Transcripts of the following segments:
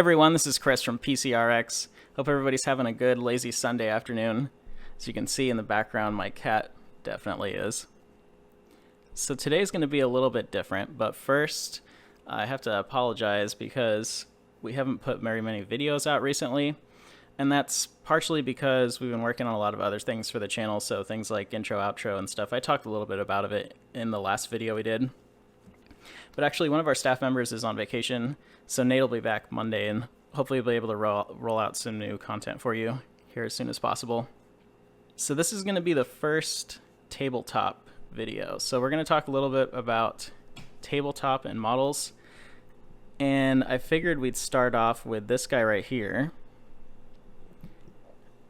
everyone, this is Chris from PCRX. Hope everybody's having a good, lazy Sunday afternoon. As you can see in the background, my cat definitely is. So today's going to be a little bit different, but first I have to apologize because we haven't put very many videos out recently, and that's partially because we've been working on a lot of other things for the channel, so things like intro, outro, and stuff. I talked a little bit about it in the last video we did. But actually, one of our staff members is on vacation, so Nate will be back Monday, and hopefully we'll be able to roll out some new content for you here as soon as possible. So this is going to be the first tabletop video. So we're going to talk a little bit about tabletop and models. And I figured we'd start off with this guy right here,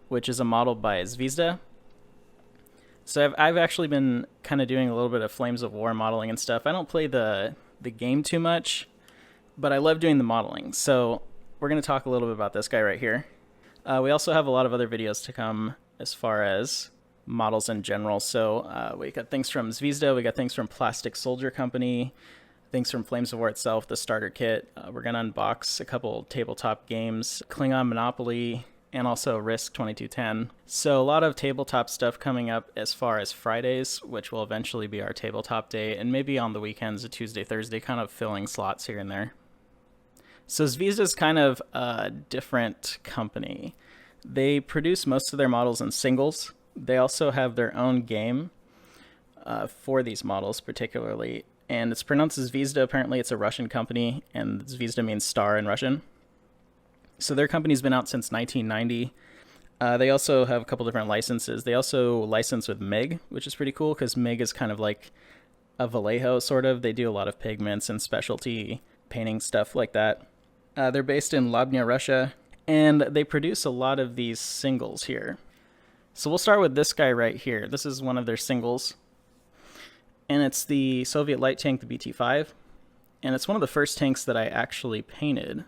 which is a model by Zvezda. So I've actually been kind of doing a little bit of Flames of War modeling and stuff. I don't play the game too much, but I love doing the modeling. So we're going to talk a little bit about this guy right here. We also have a lot of other videos to come as far as models in general. So we got things from Zvezda, we got things from Plastic Soldier Company, things from Flames of War itself, the starter kit. We're going to unbox a couple tabletop games, Klingon Monopoly, and also Risk 2210. So a lot of tabletop stuff coming up as far as Fridays, which will eventually be our tabletop day, and maybe on the weekends, a Tuesday, Thursday, kind of filling slots here and there. So Zvezda is kind of a different company. They produce most of their models in singles. They also have their own game for these models particularly, and it's pronounced Zvezda. Apparently it's a Russian company, and Zvezda means star in Russian. So their company's been out since 1990. They also have a couple different licenses. They also license with MIG, which is pretty cool because MIG is kind of like a Vallejo sort of. They do a lot of pigments and specialty painting stuff like that. They're based in Lubnya, Russia, and they produce a lot of these singles here. So we'll start with this guy right here. This is one of their singles, and it's the Soviet light tank, the BT-5, and it's one of the first tanks that I actually painted.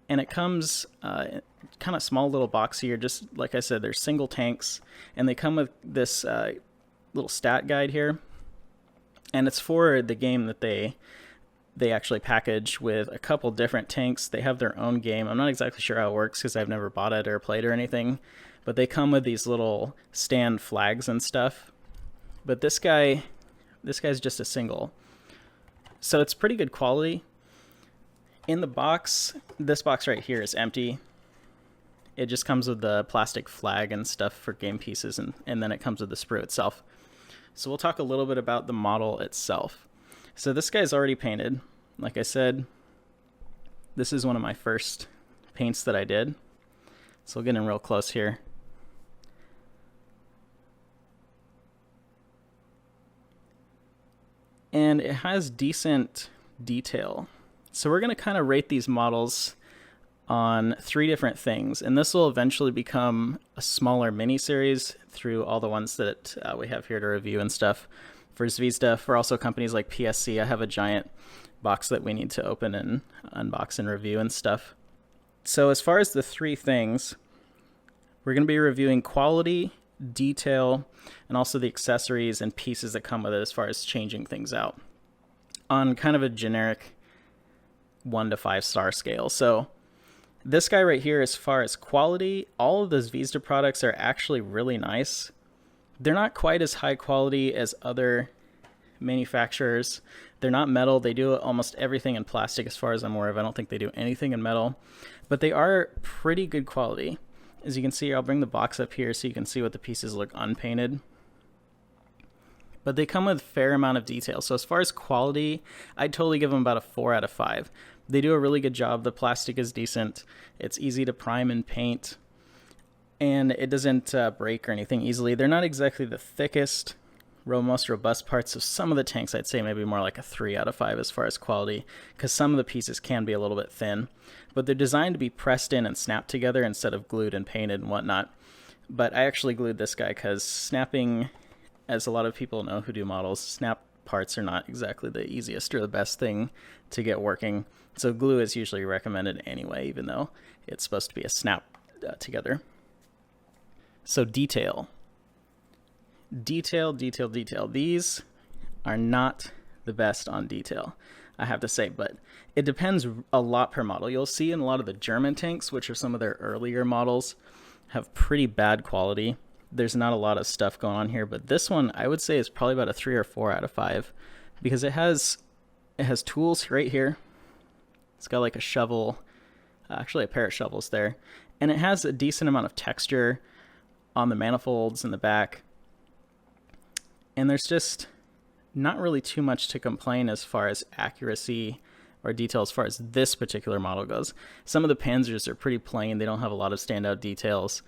And it comes kind of small little box here. Just like I said, they're single tanks, and they come with this little stat guide here. And it's for the game that they actually package with a couple different tanks. They have their own game. I'm not exactly sure how it works because I've never bought it or played or anything. But they come with these little stand flags and stuff. But this guy's just a single. So it's pretty good quality. In the box, this box right here is empty. It just comes with the plastic flag and stuff for game pieces, and then it comes with the sprue itself. So we'll talk a little bit about the model itself. So this guy's already painted. Like I said, this is one of my first paints that I did. So we'll get in real close here. And it has decent detail. So we're going to kind of rate these models on 3 different things, and this will eventually become a smaller mini-series through all the ones that we have here to review and stuff. For Zvezda, for also companies like PSC, I have a giant box that we need to open and unbox and review and stuff. So as far as the 3 things, we're going to be reviewing quality, detail, and also the accessories and pieces that come with it as far as changing things out on kind of a generic 1 to 5 star scale. So this guy right here, as far as quality, all of the Zvezda products are actually really nice. They're not quite as high quality as other manufacturers. They're not metal. They do almost everything in plastic as far as I'm aware of. I don't think they do anything in metal, but they are pretty good quality. As you can see, I'll bring the box up here so you can see what the pieces look unpainted. But they come with a fair amount of detail. So as far as quality, I'd totally give them about a 4 out of 5. They do a really good job. The plastic is decent. It's easy to prime and paint, and it doesn't break or anything easily. They're not exactly the thickest, most robust parts. So some of the tanks, I'd say maybe more like a 3 out of 5 as far as quality, because some of the pieces can be a little bit thin. But they're designed to be pressed in and snapped together instead of glued and painted and whatnot. But I actually glued this guy because snapping, as a lot of people know who do models, snap parts are not exactly the easiest or the best thing to get working. So glue is usually recommended anyway, even though it's supposed to be a snap together. So detail. Detail. These are not the best on detail. I have to say, but it depends a lot per model. You'll see in a lot of the German tanks, which are some of their earlier models, have pretty bad quality. There's not a lot of stuff going on here, but this one I would say is probably about a 3 or 4 out of 5 because it has tools right here. It's got like a shovel, actually a pair of shovels there, and it has a decent amount of texture on the manifolds in the back. And there's just not really too much to complain as far as accuracy or detail as far as this particular model goes. Some of the Panzers are pretty plain. They don't have a lot of standout details.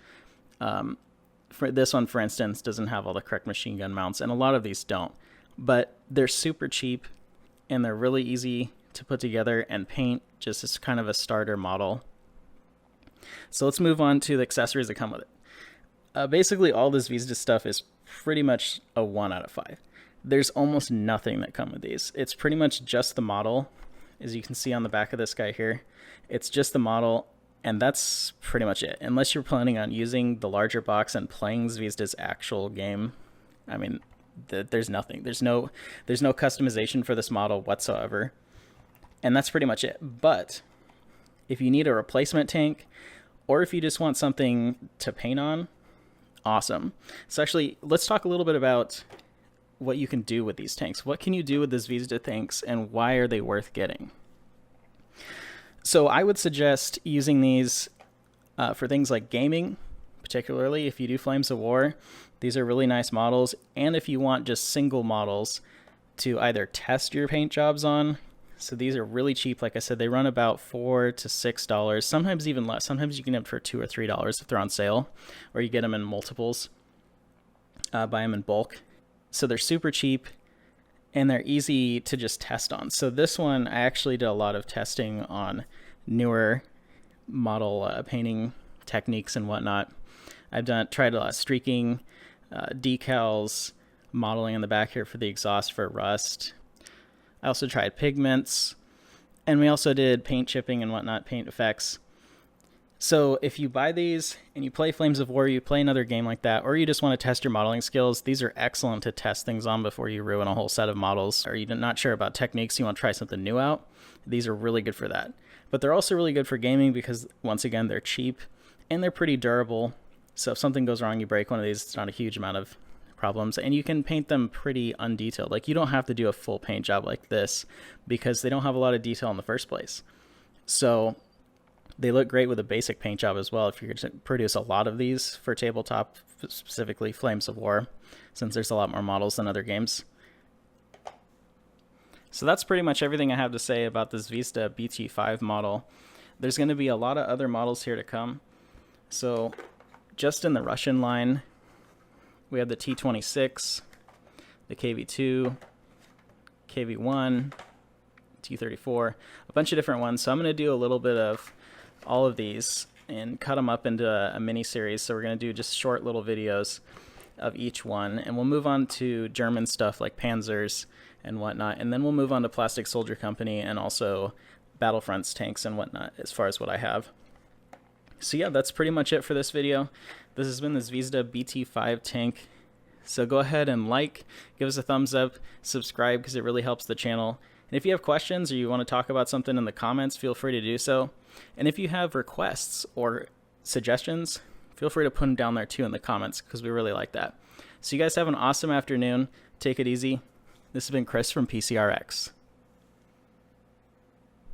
For this one, for instance, doesn't have all the correct machine gun mounts, and a lot of these don't. But they're super cheap, and they're really easy to put together and paint just as kind of a starter model. So let's move on to the accessories that come with it. Basically, all this Zvezda stuff is pretty much a 1 out of 5. There's almost nothing that come with these. It's pretty much just the model. As you can see on the back of this guy here, it's just the model, and that's pretty much it. Unless you're planning on using the larger box and playing Zvezda's actual game, I mean, there's nothing. There's no customization for this model whatsoever, and that's pretty much it. But if you need a replacement tank, or if you just want something to paint on, awesome. So actually, let's talk a little bit about what you can do with these tanks. What can you do with the Zvezda tanks, and why are they worth getting? So I would suggest using these for things like gaming, particularly if you do Flames of War. These are really nice models, and if you want just single models to either test your paint jobs on. So these are really cheap. Like I said, they run about $4 to $6, sometimes even less. Sometimes you can get them for $2 or $3 if they're on sale, or you get them in multiples. Buy them in bulk. So they're super cheap, and they're easy to just test on. So this one, I actually did a lot of testing on newer model painting techniques and whatnot. I've tried a lot of streaking, decals, modeling in the back here for the exhaust for rust. I also tried pigments, and we also did paint chipping and whatnot, paint effects. So if you buy these and you play Flames of War, you play another game like that, or you just want to test your modeling skills, these are excellent to test things on before you ruin a whole set of models, or you're not sure about techniques, you want to try something new out. These are really good for that. But they're also really good for gaming because, once again, they're cheap and they're pretty durable. So if something goes wrong, you break one of these, it's not a huge amount of problems, and you can paint them pretty undetailed. Like, you don't have to do a full paint job like this because they don't have a lot of detail in the first place. So they look great with a basic paint job as well if you're going to produce a lot of these for tabletop, specifically Flames of War, since there's a lot more models than other games. So that's pretty much everything I have to say about the Zvezda BT-5 model. There's going to be a lot of other models here to come. So just in the Russian line, we have the T-26, the KV-2, KV-1, T-34, a bunch of different ones. So I'm going to do a little bit of all of these and cut them up into a mini series. So we're going to do just short little videos of each one, and we'll move on to German stuff like Panzers and whatnot, and then we'll move on to Plastic Soldier Company and also Battlefronts tanks and whatnot as far as what I have. So yeah, that's pretty much it for this video. This has been the Zvezda BT-5 tank. So go ahead and give us a thumbs up, subscribe because it really helps the channel. And if you have questions or you want to talk about something in the comments, feel free to do so. And if you have requests or suggestions, feel free to put them down there too in the comments because we really like that. So you guys have an awesome afternoon. Take it easy. This has been Chris from PCRX.